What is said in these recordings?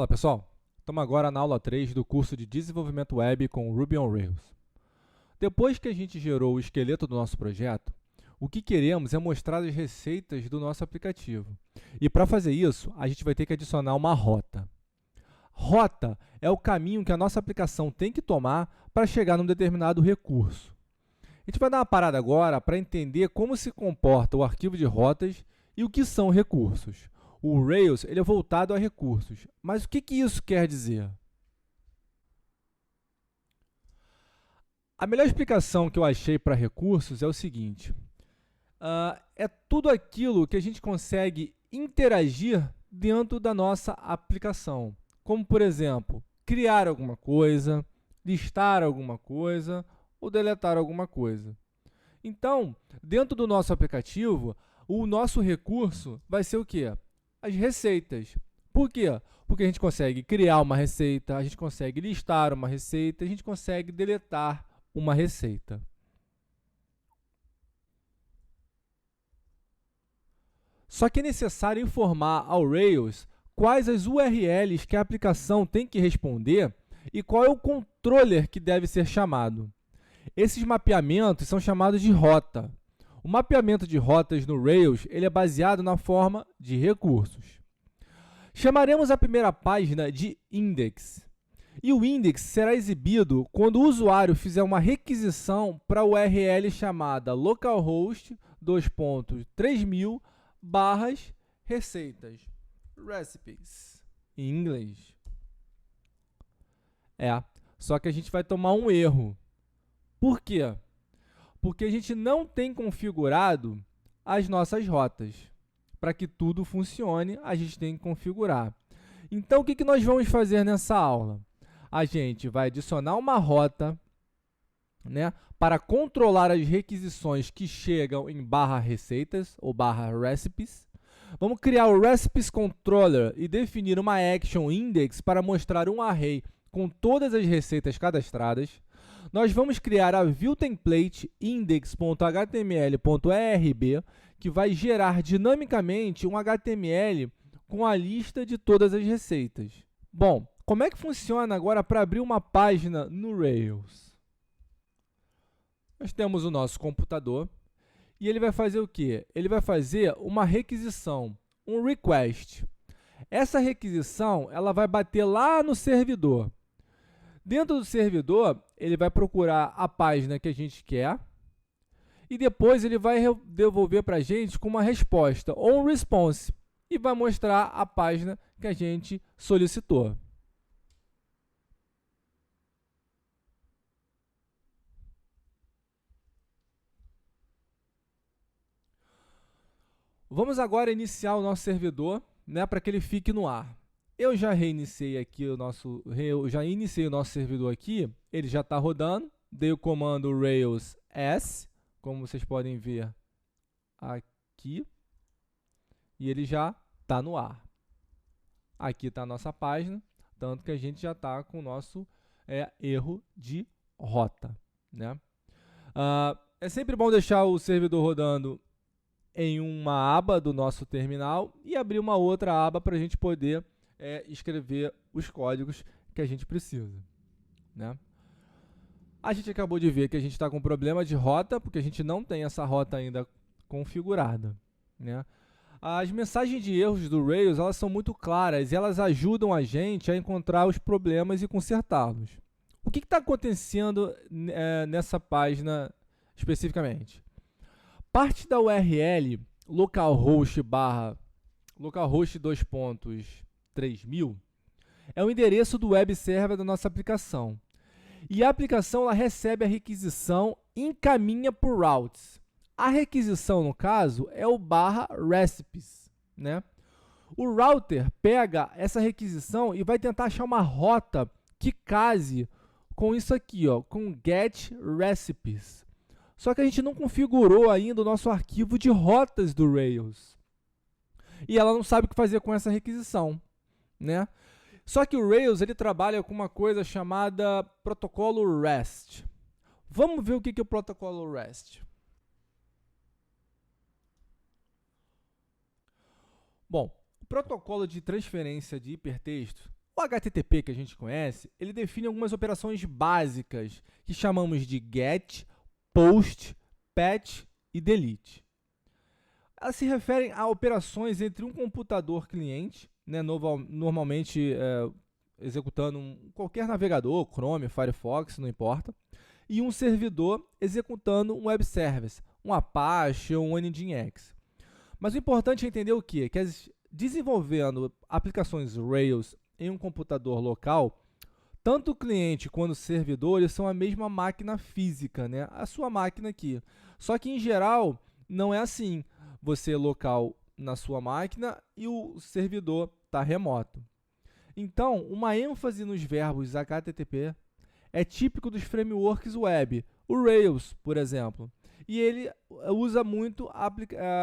Fala pessoal, estamos agora na aula 3 do curso de Desenvolvimento Web com Ruby on Rails. Depois que a gente gerou o esqueleto do nosso projeto, o que queremos é mostrar as receitas do nosso aplicativo. E para fazer isso, a gente vai ter que adicionar uma rota. Rota é o caminho que a nossa aplicação tem que tomar para chegar num determinado recurso. A gente vai dar uma parada agora para entender como se comporta o arquivo de rotas e o que são recursos. O Rails ele é voltado a recursos, mas o que isso quer dizer? A melhor explicação que eu achei para recursos é o seguinte, é tudo aquilo que a gente consegue interagir dentro da nossa aplicação, como, por exemplo, criar alguma coisa, listar alguma coisa ou deletar alguma coisa. Então, dentro do nosso aplicativo, o nosso recurso vai ser o quê? As receitas. Por quê? Porque a gente consegue criar uma receita, a gente consegue listar uma receita, a gente consegue deletar uma receita. Só que é necessário informar ao Rails quais as URLs que a aplicação tem que responder e qual é o controller que deve ser chamado. Esses mapeamentos são chamados de rota. O mapeamento de rotas no Rails ele é baseado na forma de recursos. Chamaremos a primeira página de index. E o index será exibido quando o usuário fizer uma requisição para a URL chamada localhost 3000 receitas. Recipes, em inglês. Só que a gente vai tomar um erro. Por quê? Porque a gente não tem configurado as nossas rotas. Para que tudo funcione, a gente tem que configurar. Então, o que nós vamos fazer nessa aula? A gente vai adicionar uma rota, para controlar as requisições que chegam em /receitas ou /recipes. Vamos criar o recipes controller e definir uma action index para mostrar um array com todas as receitas cadastradas. Nós vamos criar a viewTemplate index.html.erb, que vai gerar dinamicamente um HTML com a lista de todas as receitas. Bom, como é que funciona agora para abrir uma página no Rails? Nós temos o nosso computador e ele vai fazer o quê? Ele vai fazer uma requisição, um request. Essa requisição ela vai bater lá no servidor. Dentro do servidor, ele vai procurar a página que a gente quer e depois ele vai devolver para a gente com uma resposta ou um response e vai mostrar a página que a gente solicitou. Vamos agora iniciar o nosso servidor, para que ele fique no ar. Eu já reiniciei aqui o nosso servidor aqui, ele já está rodando, dei o comando Rails S, como vocês podem ver aqui, e ele já está no ar. Aqui está a nossa página, tanto que a gente já está com o nosso erro de rota. É sempre bom deixar o servidor rodando em uma aba do nosso terminal e abrir uma outra aba para a gente poder escrever os códigos que a gente precisa. A gente acabou de ver que a gente está com problema de rota, porque a gente não tem essa rota ainda configurada. As mensagens de erros do Rails elas são muito claras e elas ajudam a gente a encontrar os problemas e consertá-los. O que está acontecendo nessa página especificamente? Parte da URL localhost 3000 é o endereço do web server da nossa aplicação. E a aplicação ela recebe a requisição e encaminha por routes. A requisição, no caso, é o /recipes. O router pega essa requisição e vai tentar achar uma rota que case com isso aqui, com getRecipes. Só que a gente não configurou ainda o nosso arquivo de rotas do Rails. E ela não sabe o que fazer com essa requisição. Só que o Rails ele trabalha com uma coisa chamada protocolo REST. Vamos ver o que é o protocolo REST. Bom, o protocolo de transferência de hipertexto O HTTP que a gente conhece, ele define algumas operações básicas que chamamos de GET, POST, PATCH e DELETE. Elas se referem a operações entre um computador cliente, né, normalmente executando qualquer navegador, Chrome, Firefox, não importa, e um servidor executando um web service, um Apache ou um Nginx. Mas o importante é entender o quê? Que desenvolvendo aplicações Rails em um computador local, tanto o cliente quanto o servidor eles são a mesma máquina física, né? A sua máquina aqui. Só que, em geral, não é assim. Você é local na sua máquina e o servidor está remoto. Então, uma ênfase nos verbos HTTP é típico dos frameworks web, o Rails, por exemplo. E ele usa muito a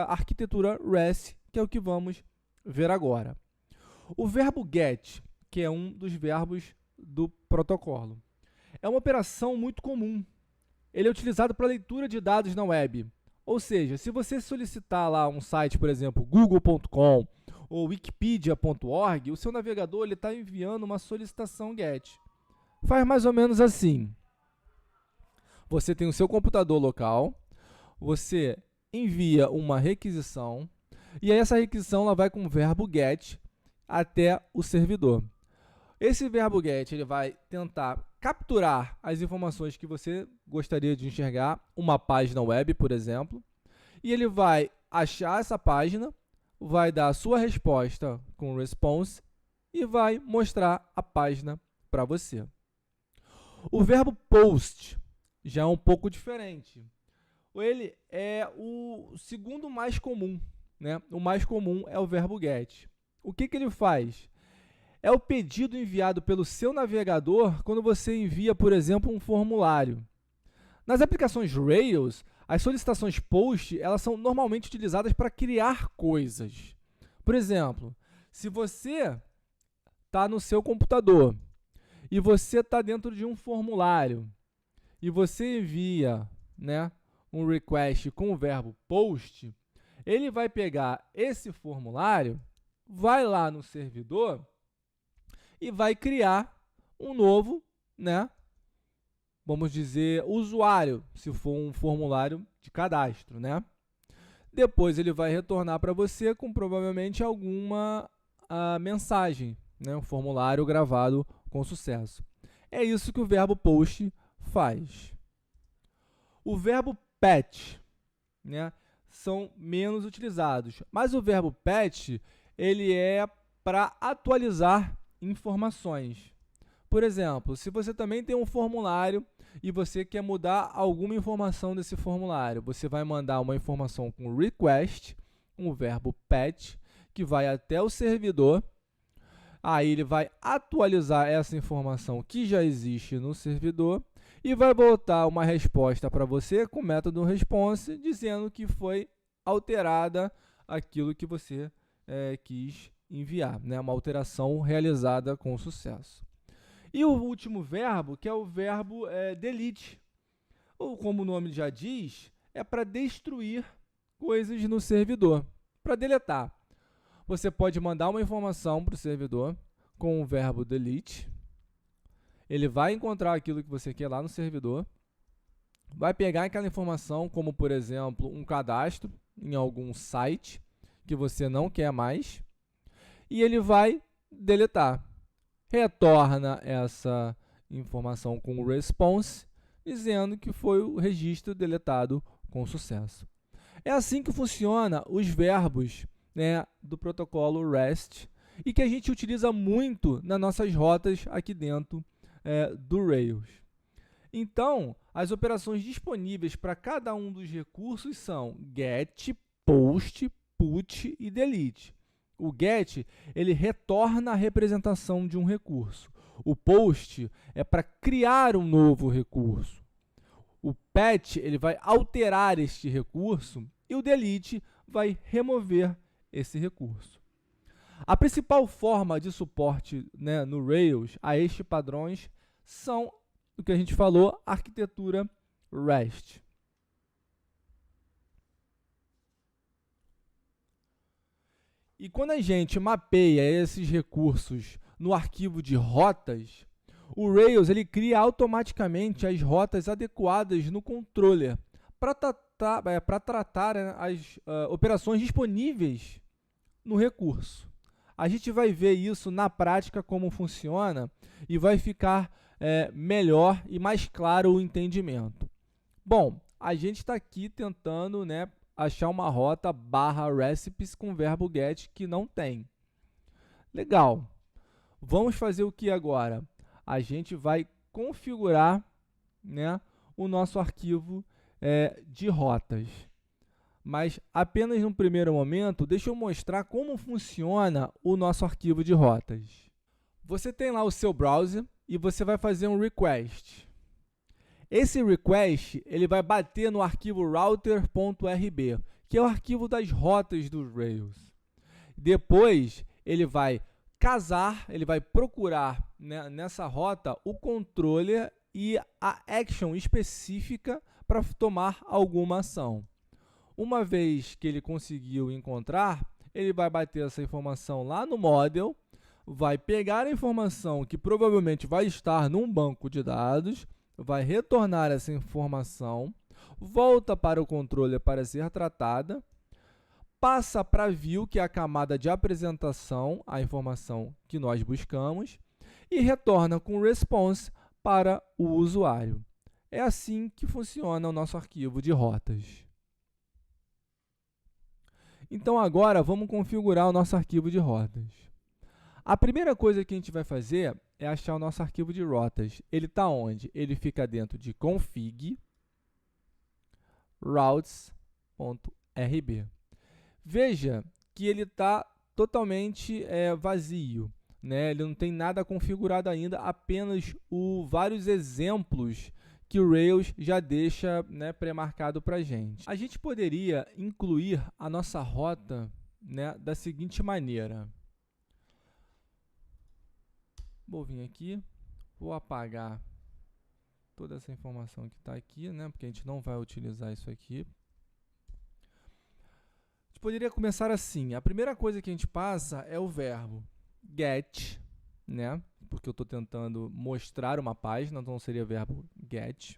arquitetura REST, que é o que vamos ver agora. O verbo GET, que é um dos verbos do protocolo, é uma operação muito comum. Ele é utilizado para leitura de dados na web. Ou seja, se você solicitar lá um site, por exemplo, google.com ou wikipedia.org, o seu navegador está enviando uma solicitação GET. Faz mais ou menos assim. Você tem o seu computador local, você envia uma requisição, e aí essa requisição ela vai com o verbo GET até o servidor. Esse verbo GET ele vai tentar capturar as informações que você gostaria de enxergar, uma página web, por exemplo, e ele vai achar essa página, vai dar a sua resposta com response e vai mostrar a página para você. O verbo POST já é um pouco diferente. Ele é o segundo mais comum, né? O mais comum é o verbo GET. O que ele faz? É o pedido enviado pelo seu navegador quando você envia, por exemplo, um formulário. Nas aplicações Rails, as solicitações POST elas são normalmente utilizadas para criar coisas. Por exemplo, se você está no seu computador e você está dentro de um formulário e você envia, né, um request com o verbo POST, ele vai pegar esse formulário, vai lá no servidor e vai criar um novo, né, vamos dizer, usuário, se for um formulário de cadastro, né? Depois ele vai retornar para você com provavelmente alguma mensagem, né, um formulário gravado com sucesso. É isso que o verbo POST faz. O verbo PATCH, né, são menos utilizados, mas o verbo PATCH ele é para atualizar informações. Por exemplo, se você também tem um formulário e você quer mudar alguma informação desse formulário, você vai mandar uma informação com request, um verbo patch, que vai até o servidor. Aí ele vai atualizar essa informação que já existe no servidor e vai voltar uma resposta para você com o método response, dizendo que foi alterada aquilo que você quis enviar, né? Uma alteração realizada com sucesso. E o último verbo, que é o verbo delete, ou como o nome já diz, é para destruir coisas no servidor, para deletar. Você pode mandar uma informação para o servidor com o verbo delete, ele vai encontrar aquilo que você quer lá no servidor, vai pegar aquela informação, como por exemplo um cadastro em algum site que você não quer mais, e ele vai deletar. Retorna essa informação com o response, dizendo que foi o registro deletado com sucesso. É assim que funciona os verbos, né, do protocolo REST e que a gente utiliza muito nas nossas rotas aqui dentro do Rails. Então, as operações disponíveis para cada um dos recursos são GET, POST, PUT e DELETE. O GET ele retorna a representação de um recurso. O POST é para criar um novo recurso. O PATCH ele vai alterar este recurso e o DELETE vai remover esse recurso. A principal forma de suporte, né, no Rails a estes padrões são o que a gente falou, arquitetura REST. E quando a gente mapeia esses recursos no arquivo de rotas, o Rails ele cria automaticamente as rotas adequadas no controller para tratar né, as operações disponíveis no recurso. A gente vai ver isso na prática, como funciona, e vai ficar melhor e mais claro o entendimento. Bom, a gente está aqui tentando, né, achar uma rota /recipes com verbo get que não tem. Legal. Vamos fazer o que agora? A gente vai configurar, né, o nosso arquivo de rotas. Mas apenas no primeiro momento, deixa eu mostrar como funciona o nosso arquivo de rotas. Você tem lá o seu browser e você vai fazer um request. Esse request ele vai bater no arquivo router.rb, que é o arquivo das rotas do Rails. Depois, ele vai casar, ele vai procurar, né, nessa rota o controller e a action específica para tomar alguma ação. Uma vez que ele conseguiu encontrar, ele vai bater essa informação lá no model, vai pegar a informação que provavelmente vai estar num banco de dados, vai retornar essa informação, volta para o controller para ser tratada, passa para view, que é a camada de apresentação, a informação que nós buscamos, e retorna com response para o usuário. É assim que funciona o nosso arquivo de rotas. Então agora vamos configurar o nosso arquivo de rotas. A primeira coisa que a gente vai fazer é achar o nosso arquivo de rotas. Ele está onde? Ele fica dentro de config routes.rb. Veja que ele está totalmente vazio, né? Ele não tem nada configurado ainda, apenas vários exemplos que o Rails já deixa, né, pré-marcado para a gente. A gente poderia incluir a nossa rota, né, da seguinte maneira. Vou vir aqui, vou apagar toda essa informação que está aqui, né, porque a gente não vai utilizar isso aqui. A gente poderia começar assim. A primeira coisa que a gente passa é o verbo get, né, porque eu estou tentando mostrar uma página, então seria verbo get.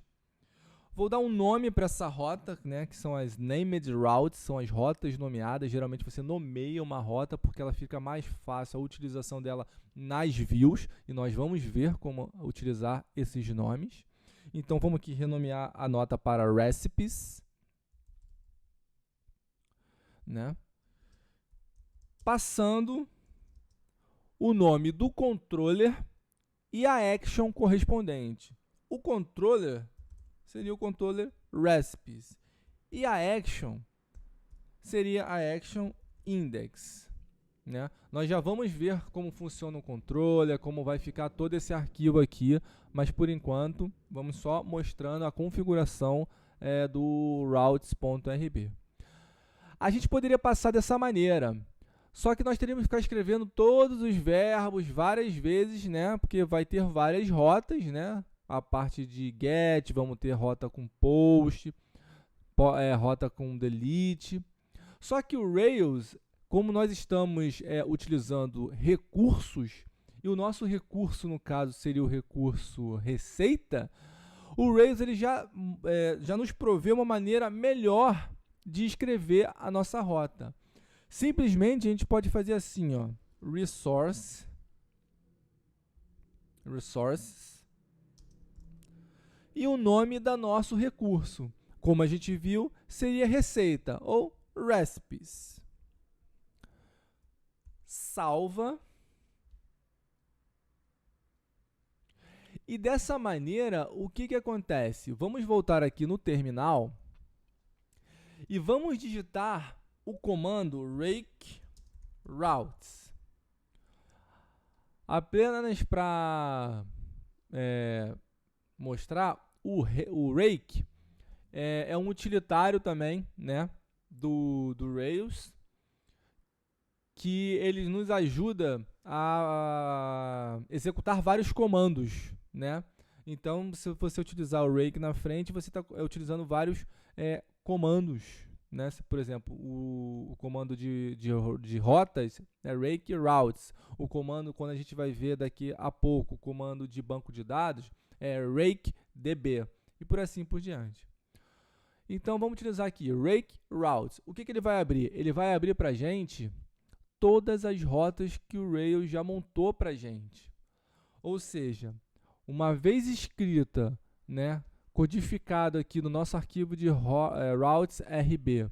Vou dar um nome para essa rota, né, que são as named routes, são as rotas nomeadas. Geralmente você nomeia uma rota porque ela fica mais fácil a utilização dela nas views, e nós vamos ver como utilizar esses nomes. Então vamos aqui renomear a nota para recipes, né, passando o nome do controller e a action correspondente. O controller seria o controller recipes e a action seria a action index, né? Nós já vamos ver como funciona o controller, como vai ficar todo esse arquivo aqui, mas por enquanto vamos só mostrando a configuração do routes.rb. A gente poderia passar dessa maneira. Só que nós teríamos que ficar escrevendo todos os verbos várias vezes, né? Porque vai ter várias rotas, né? A parte de get, vamos ter rota com post, rota com delete. Só que o Rails, como nós estamos utilizando recursos, e o nosso recurso, no caso, seria o recurso receita, o Rails ele já nos provê uma maneira melhor de escrever a nossa rota. Simplesmente a gente pode fazer assim, ó, resources, e o nome da nosso recurso. Como a gente viu, seria receita ou recipes. Salva. E dessa maneira, o que acontece? Vamos voltar aqui no terminal e vamos digitar o comando rake routes. Apenas para mostrar, o rake é um utilitário também, né, do Rails, que ele nos ajuda a executar vários comandos, né? Então, se você utilizar o rake na frente, você está utilizando vários comandos, né? Por exemplo, o comando de rotas é rake routes. O comando, quando a gente vai ver daqui a pouco, o comando de banco de dados é rake db. E por assim por diante. Então, vamos utilizar aqui rake routes. O que ele vai abrir? Ele vai abrir para a gente todas as rotas que o Rails já montou para a gente. Ou seja, uma vez escrita, né, codificado aqui no nosso arquivo de routes RB,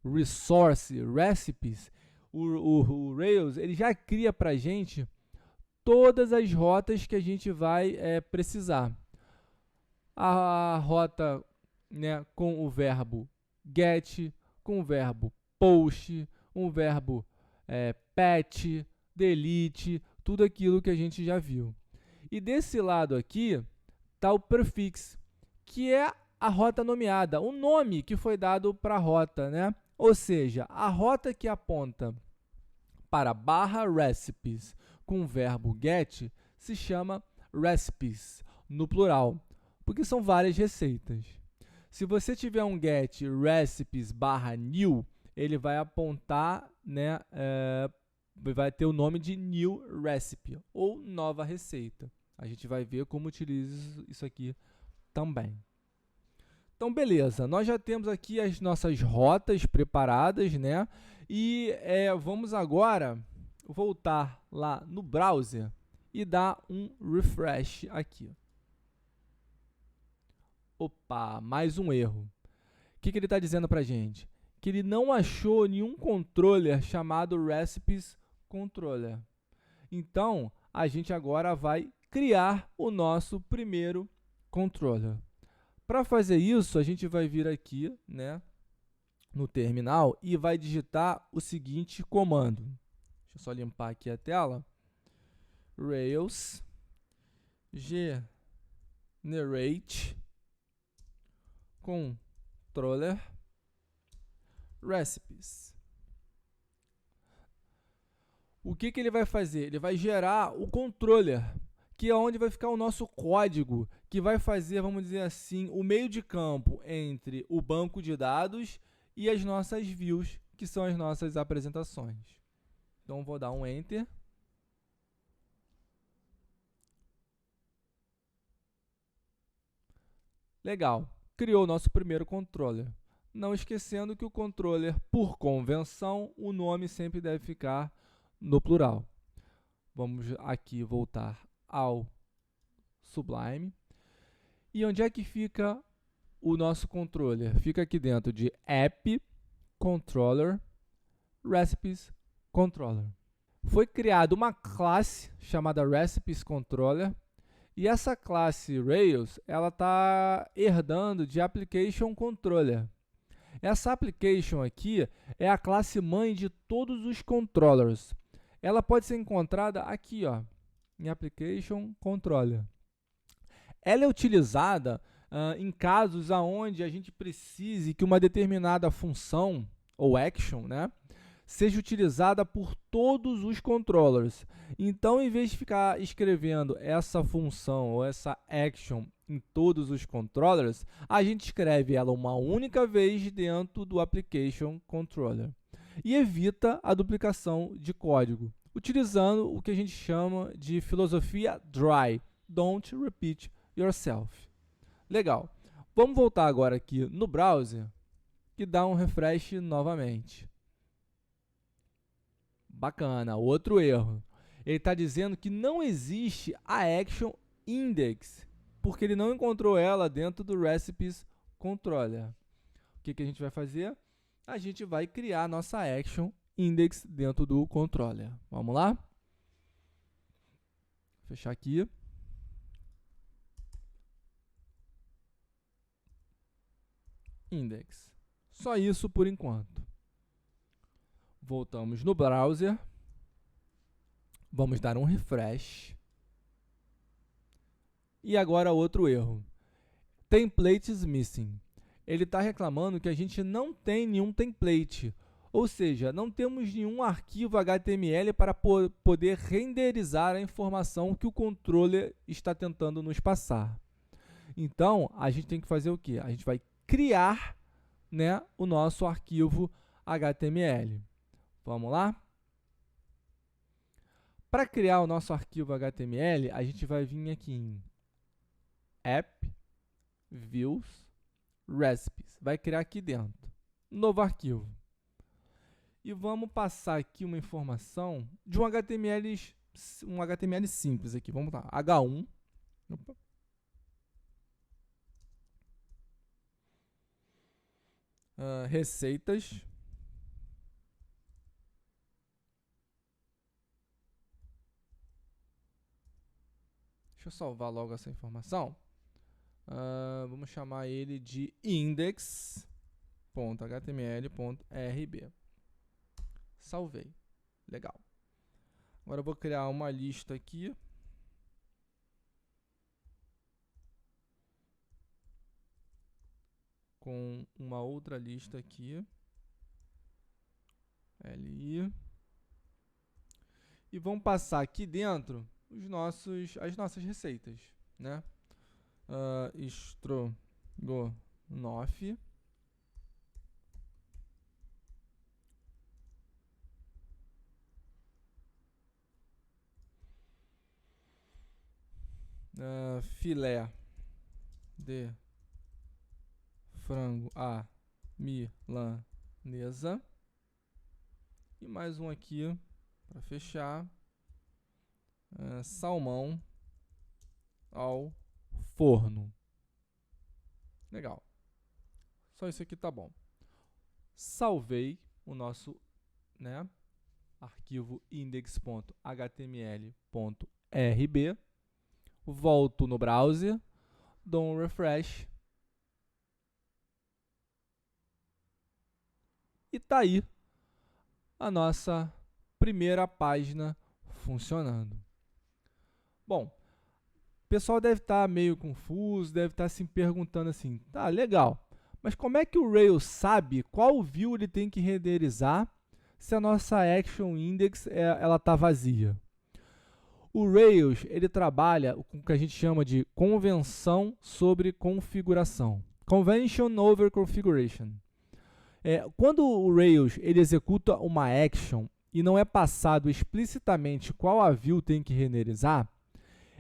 resource, recipes, o Rails ele já cria para a gente todas as rotas que a gente vai precisar. A rota, né, com o verbo get, com o verbo post, um verbo patch, delete, tudo aquilo que a gente já viu. E desse lado aqui está o prefix, que é a rota nomeada, o nome que foi dado para a rota, né? Ou seja, a rota que aponta para /recipes com o verbo get se chama recipes, no plural, porque são várias receitas. Se você tiver um get recipes /new, ele vai apontar, né, vai ter o nome de new recipe ou nova receita. A gente vai ver como utiliza isso aqui também. Então, beleza, nós já temos aqui as nossas rotas preparadas, né? E vamos agora voltar lá no browser e dar um refresh aqui. Opa, mais um erro. O que ele está dizendo para a gente? Que ele não achou nenhum controller chamado recipes controller. Então, a gente agora vai criar o nosso primeiro controller. Para fazer isso, a gente vai vir aqui, né, no terminal e vai digitar o seguinte comando. Deixa eu só limpar aqui a tela. Rails generate controller recipes. O que ele vai fazer? Ele vai gerar o controller, que é onde vai ficar o nosso código, que vai fazer, vamos dizer assim, o meio de campo entre o banco de dados e as nossas views, que são as nossas apresentações. Então, vou dar um Enter. Legal, criou o nosso primeiro controller. Não esquecendo que o controller, por convenção, o nome sempre deve ficar no plural. Vamos aqui voltar ao Sublime. E onde é que fica o nosso controller? Fica aqui dentro de App, Controller, Recipes, Controller. Foi criada uma classe chamada Recipes Controller, e essa classe Rails ela está herdando de Application Controller. Essa application aqui é a classe mãe de todos os controllers. Ela pode ser encontrada aqui, ó, em Application Controller. Ela é utilizada em casos onde a gente precise que uma determinada função ou action, né, seja utilizada por todos os controllers. Então, em vez de ficar escrevendo essa função ou essa action em todos os controllers, a gente escreve ela uma única vez dentro do Application Controller e evita a duplicação de código, utilizando o que a gente chama de filosofia dry, don't repeat yourself. Legal. Vamos voltar agora aqui no browser e dar um refresh novamente. Bacana, outro erro. Ele está dizendo que não existe a action index, porque ele não encontrou ela dentro do recipes controller. O que a gente vai fazer? A gente vai criar nossa action index dentro do controller. Vamos lá? Vou fechar aqui. Index. Só isso por enquanto. Voltamos no browser. Vamos dar um refresh. E agora outro erro. Templates missing. Ele está reclamando que a gente não tem nenhum template. Ou seja, não temos nenhum arquivo HTML para poder renderizar a informação que o controller está tentando nos passar. Então, a gente tem que fazer o quê? A gente vai criar né, o nosso arquivo HTML. Vamos lá? Para criar o nosso arquivo HTML, a gente vai vir aqui em App, Views, Recipes. Vai criar aqui dentro. Novo arquivo. E vamos passar aqui uma informação de um HTML simples aqui. Vamos lá. H1. Opa. Receitas. Deixa eu salvar logo essa informação. Vamos chamar ele de index.html.rb. Salvei. Legal. Agora eu vou criar uma lista aqui. Com uma outra lista aqui. LI. E vamos passar aqui dentro as nossas receitas, né? Estrogonofe. Filé de frango à milanesa. E mais um aqui para fechar. Salmão ao forno. Legal. Só isso aqui tá bom. Salvei o nosso, né, arquivo index.html.rb. Volto no browser, dou um refresh. E tá aí a nossa primeira página funcionando. Bom, o pessoal deve estar meio confuso, deve estar se perguntando assim, tá, legal, mas como é que o Rails sabe qual view ele tem que renderizar se a nossa Action Index ela tá vazia? O Rails, ele trabalha com o que a gente chama de convenção sobre configuração. Convention over configuration. Quando o Rails ele executa uma action e não é passado explicitamente qual a view tem que renderizar,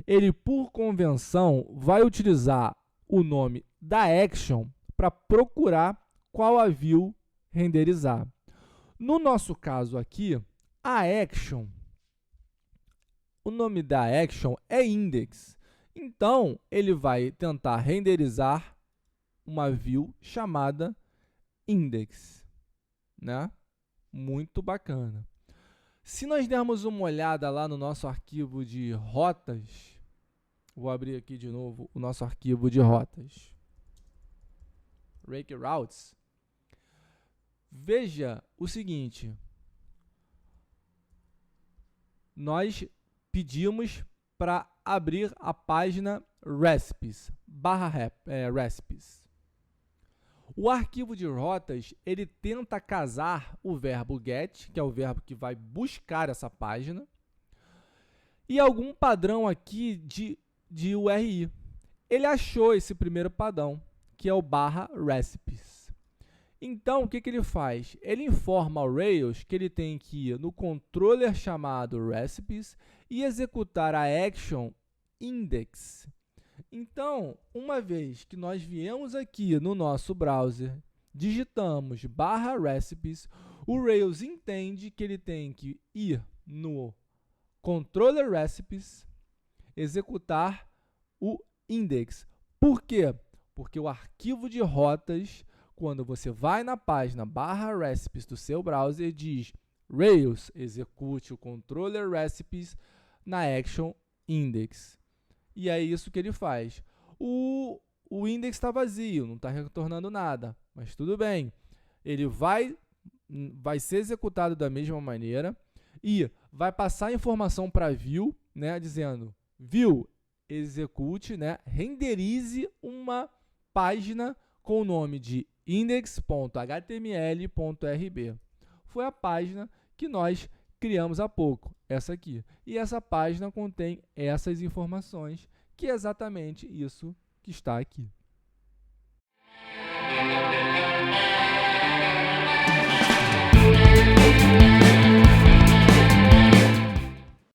ele, por convenção, vai utilizar o nome da action para procurar qual a view renderizar. No nosso caso aqui, a action, o nome da action é index. Então, ele vai tentar renderizar uma view chamada index, né? Muito bacana. Se nós dermos uma olhada lá no nosso arquivo de rotas, vou abrir aqui de novo o nosso arquivo de rotas, Rake Routes, veja o seguinte, nós pedimos para abrir a página recipes, recipes. O arquivo de rotas, ele tenta casar o verbo get, que é o verbo que vai buscar essa página, e algum padrão aqui de URI. Ele achou esse primeiro padrão, que é o /recipes. Então, o que ele faz? Ele informa ao Rails que ele tem que ir no controller chamado recipes e executar a action index. Então, uma vez que nós viemos aqui no nosso browser, digitamos /recipes, o Rails entende que ele tem que ir no controller recipes, executar o index. Por quê? Porque o arquivo de rotas, quando você vai na página /recipes do seu browser, diz Rails, execute o controller recipes na action index. E é isso que ele faz. O index está vazio, não está retornando nada, mas tudo bem. Ele vai ser executado da mesma maneira e vai passar a informação para a view, né, dizendo, view, execute, né, renderize uma página com o nome de index.html.rb. Foi a página que nós criamos há pouco, essa aqui. E essa página contém essas informações, que é exatamente isso que está aqui.